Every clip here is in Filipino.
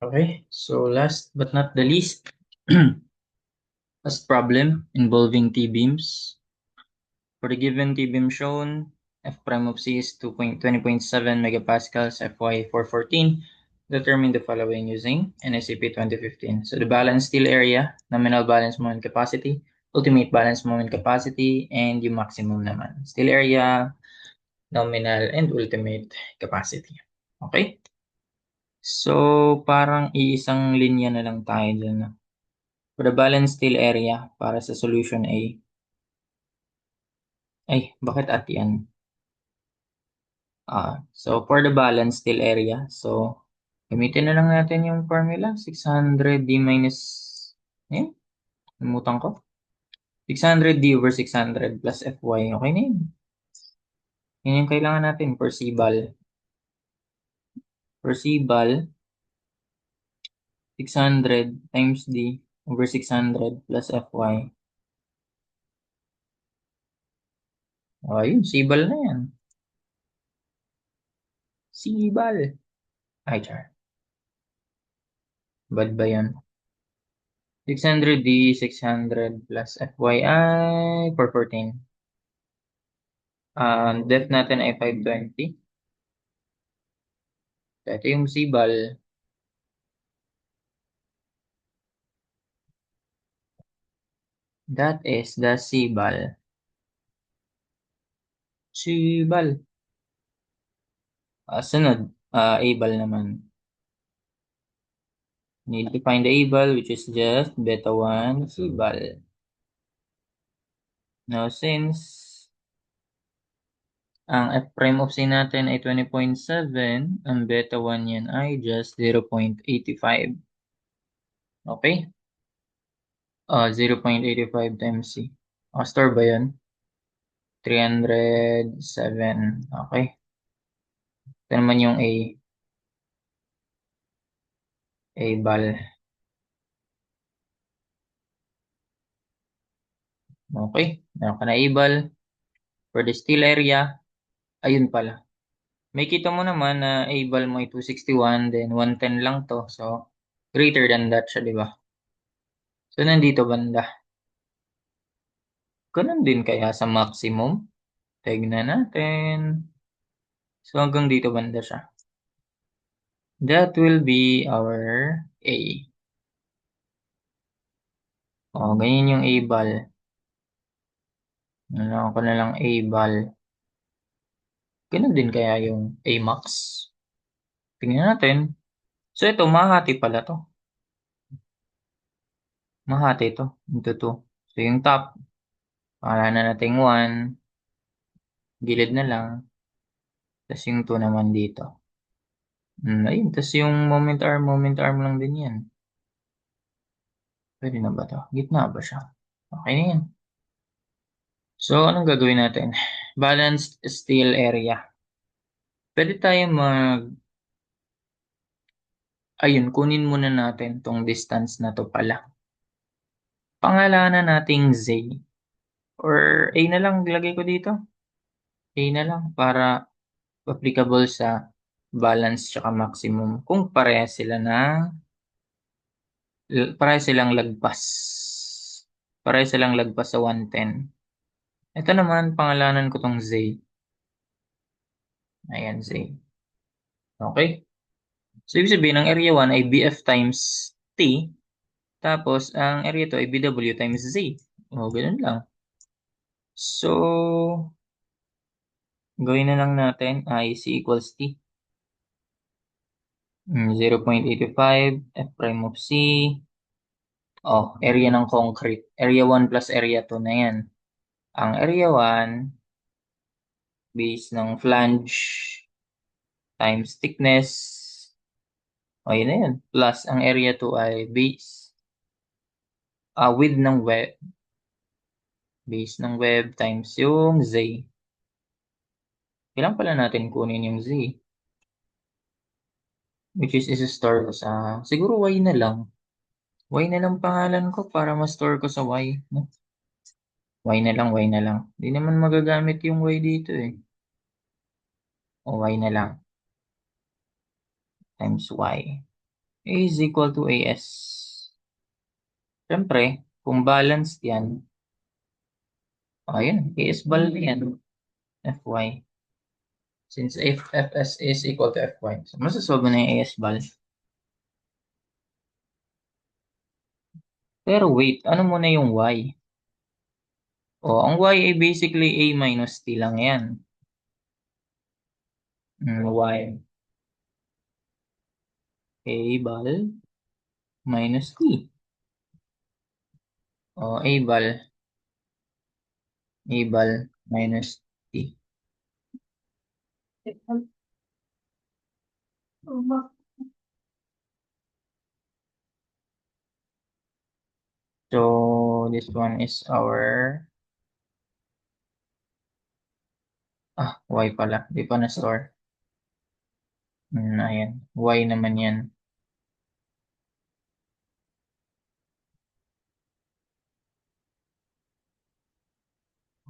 Okay, so last but not the least, last problem involving T-beams. For the given T-beam shown, F prime of C is 20.7 megapascals, Fy 414. Determine the following using NSCP 2015. So the balance steel area, nominal balance moment capacity, ultimate balance moment capacity, and yung maximum naman. Steel area, nominal, and ultimate capacity. Okay? So, parang iisang linya na lang tayo dyan. For the balance steel area, para sa solution A. Ay, bakit at yan? So for the balance steel area, so gamitin na lang natin yung formula, 600 D minus, namutan ko. 600 D over 600 plus Fy, okay na yun. Yun yung kailangan natin for C-ball. For C-ball, 600 times D over 600 plus Fy. Yun, C-ball na yan. C-ball. Ay, char. Bad ba yan? 600 D, 600 plus Fy ay 414. Depth natin ay 520. Ito yung C-ball. That is the C-ball. C-ball. Sunod, A-ball naman. Need to find the A-ball, which is just beta 1 C-ball. Now, since ang F prime of C natin ay 20.7, ang beta 1 yan ay just 0.85. Okay? 0.85 times C. Store ba yun? 307. Okay. Ito naman yung A-ball. Okay. Meron ka na A-ball. For the steel area, ayun pala. May kita mo naman na A-ball mo ay 261, then 110 lang to. So, greater than that siya, di ba? So, nandito banda. Ganun din kaya sa maximum. Tignan natin. So, hanggang dito banda siya. That will be our A. Ganyan yung A-ball. Nalaman ko na lang A-ball. Ganun din kaya yung A-max. Tingnan natin. So, ito, mahati pala to. Mahati to. Into 2. So, yung top, pakala na natin 1. Gilid na lang. Tapos yung 2 naman dito. Ayun. Tapos yung moment arm lang din yan. Pwede na ba to? Gitna ba siya? Okay na yan. So, anong gagawin natin? Balanced steel area. Pwede tayo ayun, kunin muna natin tong distance na to pala. Pangalanan nating Z. Or A na lang, lagay ko dito. A na lang para applicable sa balance tsaka maximum. Kung parehas silang lagpas. Parehas silang lagpas sa 110. Ito naman, pangalanan ko tong Z. Ayan, Z. Okay? So, ibig sabihin, ang area 1 ay BF times T. Tapos, ang area 2 ay BW times Z. Ganun lang. So, gawin na lang natin ay C equals T. 0.85 F prime of C. Area ng concrete. Area 1 plus area 2 na yan. Ang area 1, base ng flange times thickness. Yun na yun. Plus, ang area 2 ay base. Width ng web. Base ng web times yung Z. Kailangan pala natin kunin yung Z. Which is isa-store ko sa, siguro Y na lang. Y na lang pangalan ko para ma-store ko sa Y. No? Y na lang, Y na lang. Hindi naman magagamit yung Y dito eh. Y na lang. Times Y. A is equal to AS. Siyempre, kung balanced yan, ayun, AS bal yan, FY. Since if FS is equal to FY. So, masasolve na yung AS bal. Pero wait, ano muna yung Y? O, ang Y ay basically A minus T lang yan. Y. A bal minus T. O, A bal minus T. So, this one is our Y pala. Di pa na-store. Ayan. Y naman yan.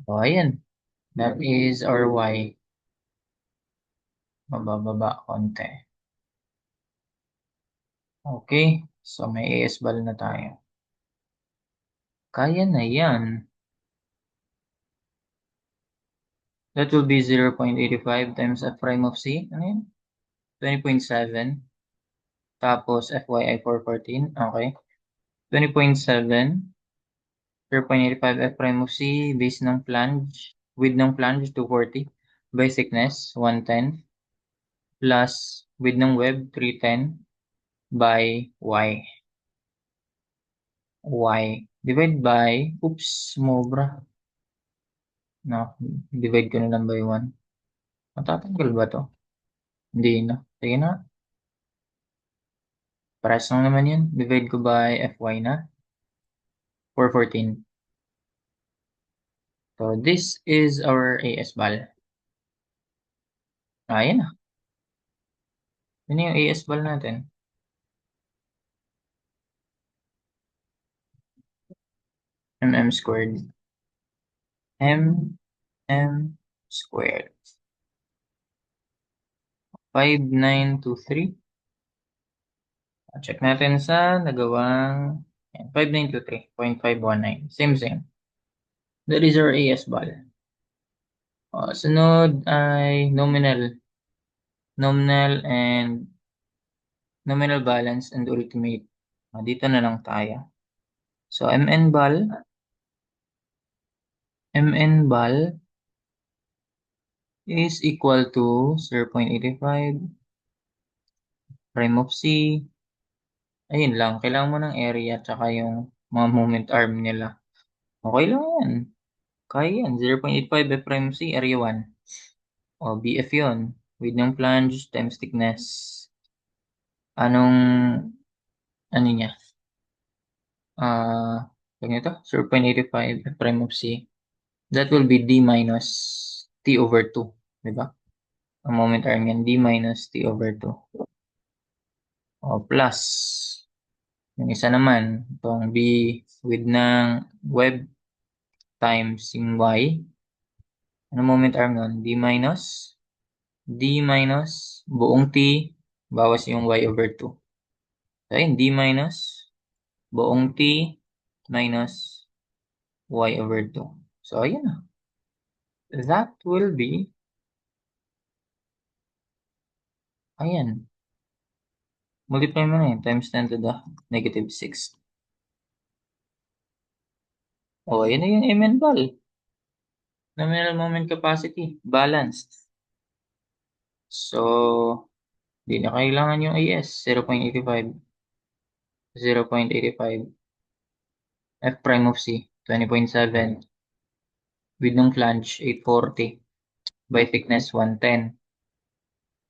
O, ayan. That is our Y. Mabababa konti. Okay. So, may AS bal na tayo. Kaya na yan. That will be 0.85 times F prime of C. Ano yun? 20.7. Tapos, FYI 414. Okay. 20.7. 0.85 F prime of C. Base ng flange. Width ng flange 240. By thickness 110. Plus width ng web 310. By Y. Divide by, oops, mobra. No, divide ko na lang by 1. Matatanggal ba to? Hindi na. Sige na. Pares lang naman yun. Divide ko by FY na. 414. So, this is our AS bal. Ayan na. Yun yung AS bal natin. squared. Squared. 5923. Check natin sa nagawang 5923.519. Same. That is our AS bal. Sunod ay nominal balance and ultimate. Dito na lang tayo. So, MN bal is equal to 0.85 prime of C. Ayun lang. Kailangan mo ng area tsaka yung mga moment arm nila. Okay lang yan. Kaya yan. 0.85 F prime C, area 1. O, BF yun. Width ng flange times thickness. Anong, ano niya? Ganito? 0.85 F prime of C. That will be D minus T over 2. Diba? Ang moment arm yan, D minus T over 2. O, plus. Yung isa naman, itong B with ng web times yung Y. Ano moment arm nun? D minus buong T bawas yung Y over 2. So, ayun, D minus buong T minus Y over 2. So, ayun na. That will be, ayan. Multiply mo na yun, times 10 to the negative 6. O, ayun na yung MN bal. Nominal moment capacity, balanced. So, di na kailangan yung AS, 0.85. 0.85. F prime of C, 20.7. Width ng flange, 840. By thickness, 110.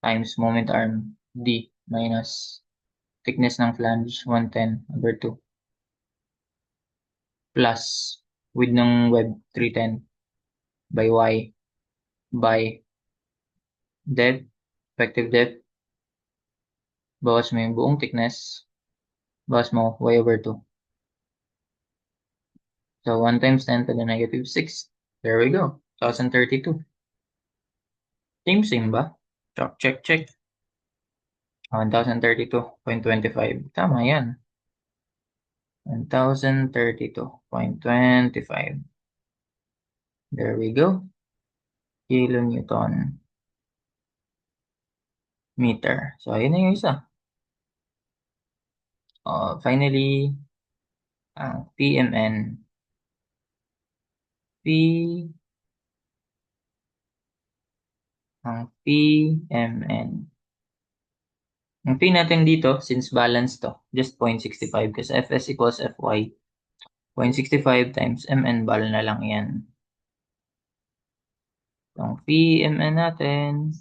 Times moment arm, D, minus thickness ng flange, 110 over 2. Plus, width ng web, 310. By Y. By depth, effective depth. Bawas mo yung buong thickness. Bawas mo, Y over 2. So, 1 times 10 to the negative 6. There we go. 1032. Same ba? Check. 1032.25. Tama yan. 1032.25. There we go. Kilonewton meter. So, ayun na yung isa. Finally, ang PMN. Ang PMN. Ang P natin dito, since balance to, just 0.65 kasi Fs equals Fy. 0.65 times Mn bal na lang yan. Ang PMN natin,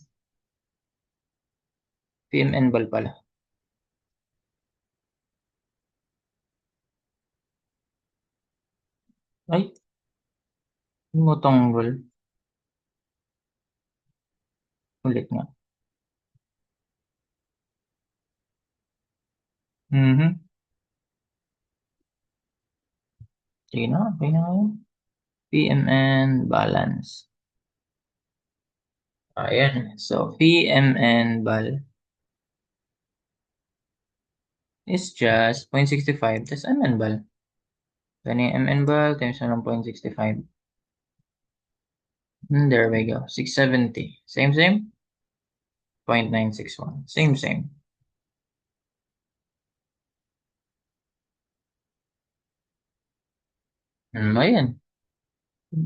PMN bal pala. Ay, hindi mo tanggal. Ulit nga. Sige na, okay na ngayon. PMN balance. Ayan. So, PMN bal is just 0.65 tas MN bal. Then yung MN bal times 0.65. And there we go. 670. Same, same? 0.961. Same, same. Ayan.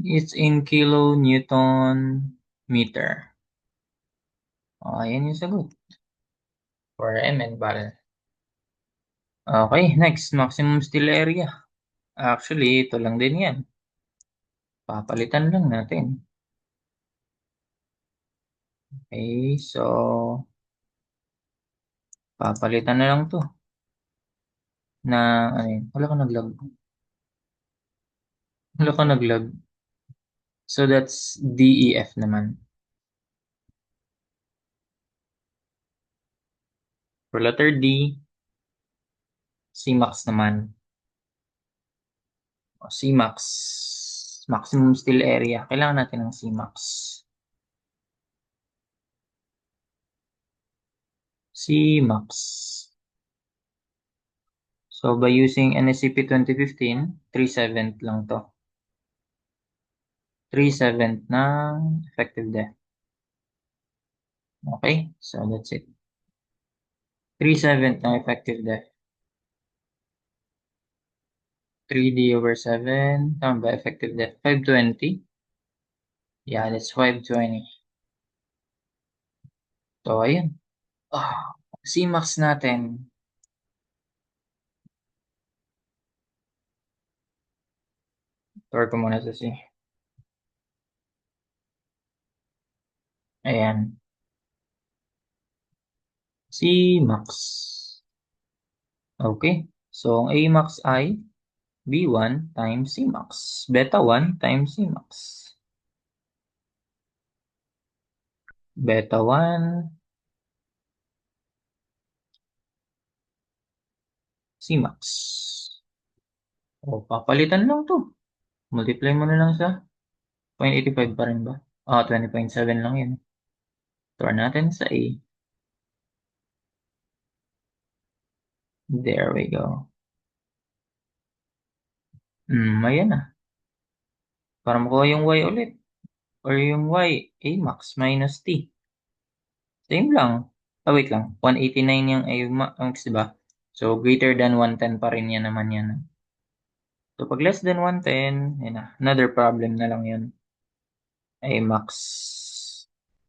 It's in kilonewton meter. Ayan yung sagot. For MN bal. Okay, next. Maximum still area. Actually, ito lang din yan. Papalitan lang natin. Okay, so papalitan na lang to na ano yun? Wala ka naglag. Wala ka naglag. So that's DEF naman. For letter D, Cmax naman. Cmax, maximum still area. Kailangan natin ng Cmax. Cmax. So by using NSCP 2015, 3/7 lang to. 3/7 ng effective depth. Okay, so that's it. 3/7 ng effective depth. 3D over 7. Tama ba? Effective depth. 520. Yeah, that's 520. So, ayun. Cmax natin. Store ko muna sa C. Ayan. Cmax. Okay. So, ang Amax ay B1 times Cmax. Beta 1 times Cmax. Beta 1 Cmax. O, papalitan lang to. Multiply mo na lang sa 0.85 pa rin ba? 20.7 lang yun. Store natin sa A. There we go. Ayan na. Para makuha yung Y ulit. Or yung Y, A max minus T. Same lang. Wait lang. 189 yung A max, diba? So, greater than 110 pa rin yan naman yan. So, pag less than 110, yun na. Another problem na lang yun. A max.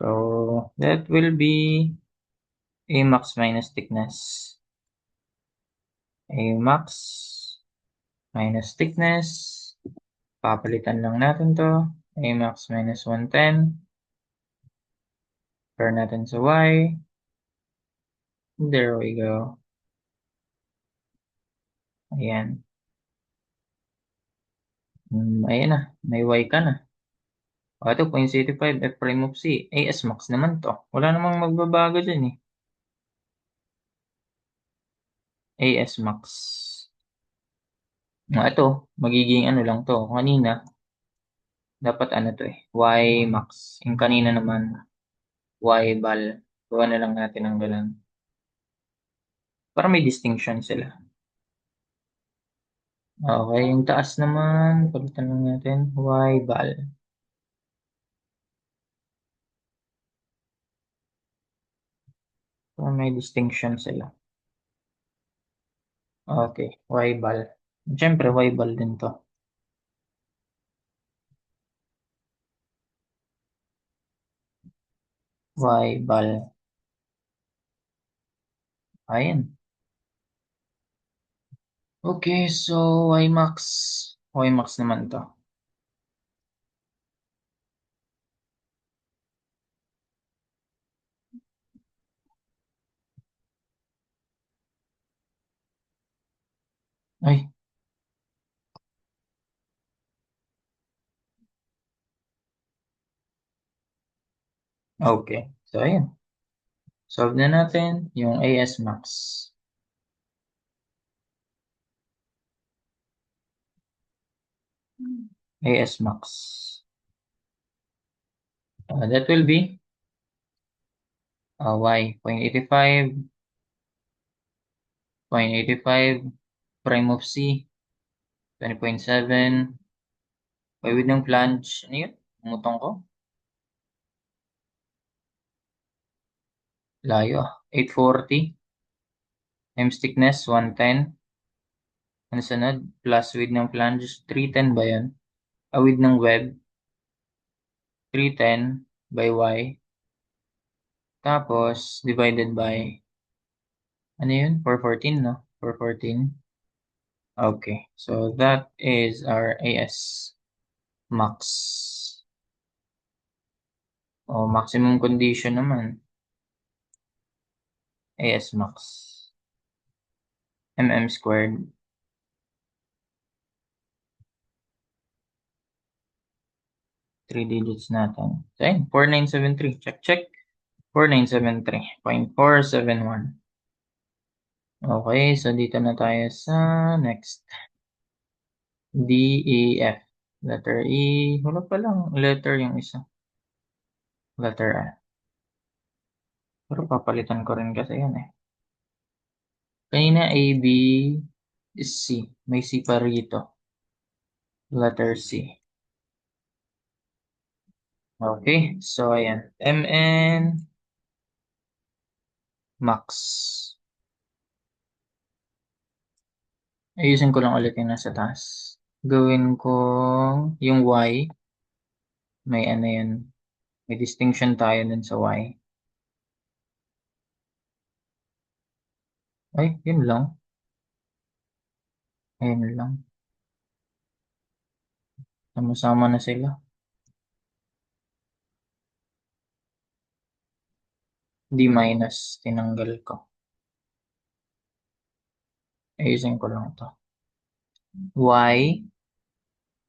So, that will be A max minus thickness. A max minus thickness. Papalitan lang natin to. A max minus 110. Compare natin sa Y. There we go. Ayan. Ayan na. May Y ka na. O, ito, 0.85 F prime of C. AS max naman to. Wala namang magbabago dyan eh. AS max. Ito, magiging ano lang to. Kanina, dapat ano to eh. Y max. Yung kanina naman, Y bal. Gawa na lang natin ng ganun. Para may distinction sila. Okay, yung taas naman, palitan lang natin, y val. Para may distinction sila. Okay, y val. Siyempre, y val din to. Y val. Ayan. Okay, so y max. Y max naman to. Ay, okay. So, ayan. Solve na natin yung AS max. AS max. That will be y 0.85, 0.85, prime of c, 20.7, y with ng flange, ano yun? Umutong ko? Layo 840, times thickness, 110. Ano sunod? Plus width ng flange, 310 ba yun? Width ng web, 310 by y. Tapos, divided by, ano yun? 414, no? 414. Okay, so that is our AS max. O, maximum condition naman. AS max. Squared. 3 digits natin. So, ayun, 4973. Check, check. 4973.471. Okay, so dito na tayo sa next. D, E, F. Letter E. Wala pa lang letter yung isa. Letter A. Pero papalitan ko rin kasi yan eh. Kanina A, B is C. May C pa rito. Letter C. Okay, so ayan. MN max. Ayusin ko lang ulit yung nasa taas. Gawin ko yung Y. May ano yan. May distinction tayo dun sa Y. Ay, yun lang. Ayun lang. Sama-sama na sila. D minus. Tinanggal ko. Ayusin ko lang to. Y.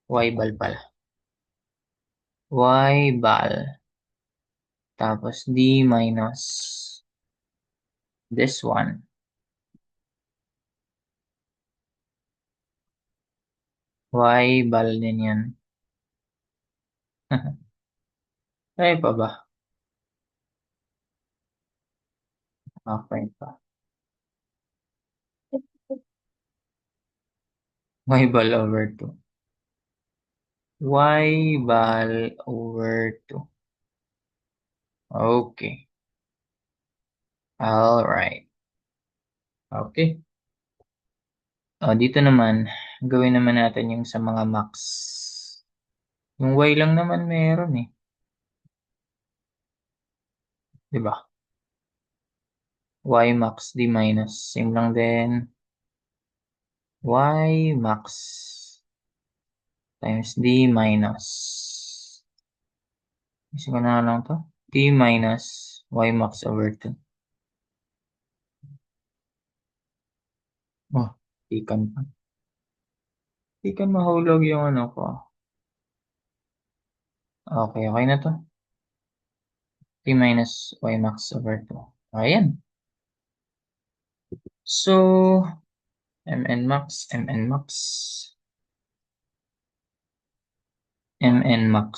Y bal pala. Y bal. Tapos D minus. This one. Y bal din yan. Ay pa ba? Okay pa. Y bal over 2. Y bal over 2. Okay. Alright. Okay. Dito naman, gawin naman natin yung sa mga max. Yung y lang naman meron eh. Di ba? Y max, D minus. Same lang din. Y max times D minus. Isa ko na lang to. D minus Y max over 2. Oh, ikan pa. Ikan mahulog yung ano ko. Okay, okay na to. D minus Y max over 2. Ayan. So, MN max, MN max, MN max.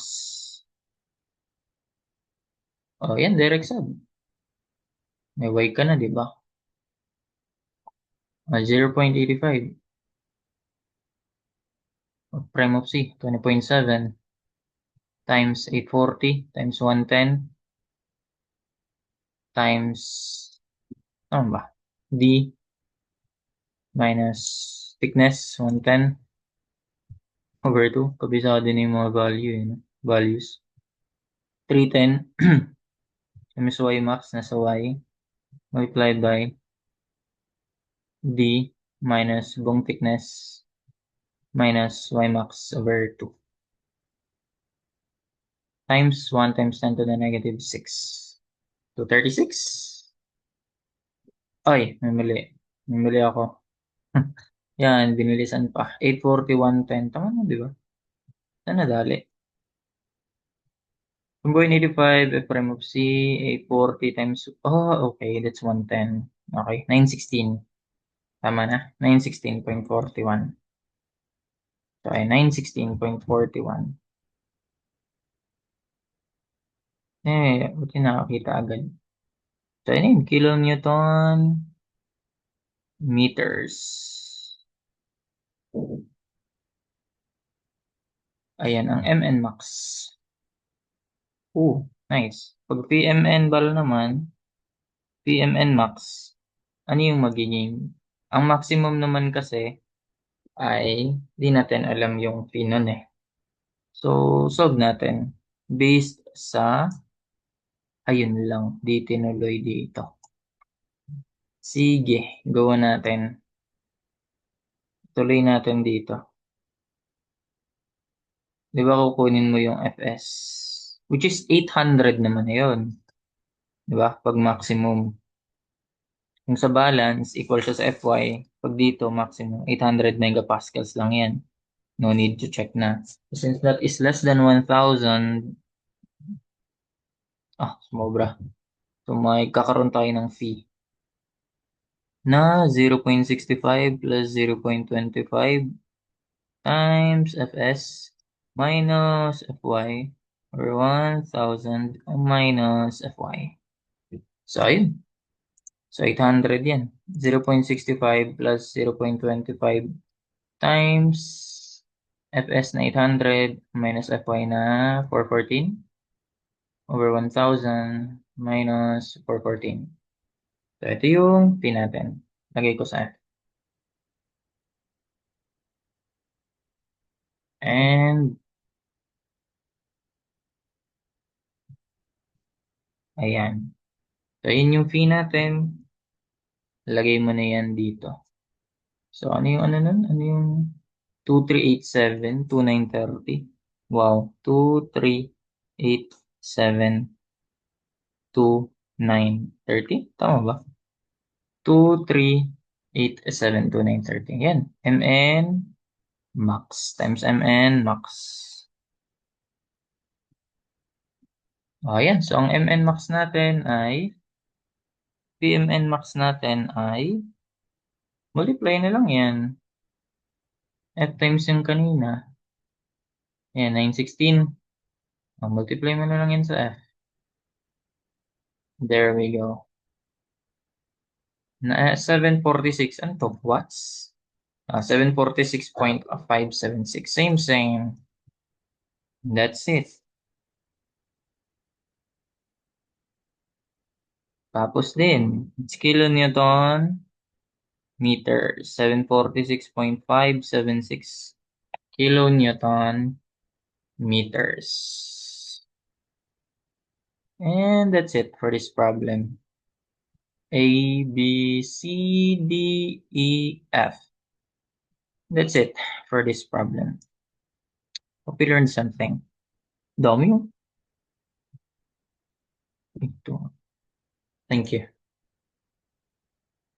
Oh, yan, direct sub. May Y ka na, di ba? 0.85. Prime of C, 20.7 times 840 times 110 times, ano ba? D minus thickness, 110 over 2. Kabisado din yung mga value, no? Values. 310 times y max nasa y multiplied by D minus buong thickness minus y max over 2 times 1 times 10 to the negative 6. 236. Ay, may mali ako. Yan, binilisan pa. 841.10. Tama na, di ba? Saan nadali? 1.85 f prime of c, 840 times, oh, okay, that's 110. Okay, 916. Tama na, 916.41. Okay, 916.41. Buti nakakita agad. So, yun yun, kilonewton meters. Ayan, ang mn max. Nice. Pag PMN bal naman, PMN max, ano yung magiging? Ang maximum naman kasi ay di natin alam yung P nun eh. So, solve natin. Based sa, ayun lang, di tinuloy dito. Sige, gawa natin. Tuloy natin dito. Di ba kukunin mo yung Fs? Which is 800 naman na yun. Di ba? Pag maximum. Kung sa balance, equal siya sa Fy. Pag dito, maximum 800 megapascals lang yan. No need to check na. Since that is less than 1,000, sumobra. So, may kakaroon tayo ng fee na 0.65 plus 0.25 times Fs minus Fy or 1,000 minus Fy. So, ayun. So, 800 yan. 0.65 plus 0.25 times Fs na 800 minus Fy na 414 over 1,000 minus 414. So, ito yung P natin. Lagay ko sa F. And, ayan. So, yun yung fee natin. Lagay mo na yan dito. So, ano yung ano nun? Ano yung 2387, 2930? Wow. 2387, 2930? Tama ba? 2387, 2930. Yan. Mn max times Mn max. Ayan. So, ang Mn max natin ay PMN max natin ay multiply na lang yan. F times yung kanina. Yan, 916. Multiply mo na lang yan sa F. There we go. 746. Ano to? Watts? 746.576. Same. That's it. Tapos din, it's kilonewton meter. 746.576 kilonewton meters. And that's it for this problem. A, B, C, D, E, F. That's it for this problem. Hope you learned something. Dami yun. Ito. Thank you.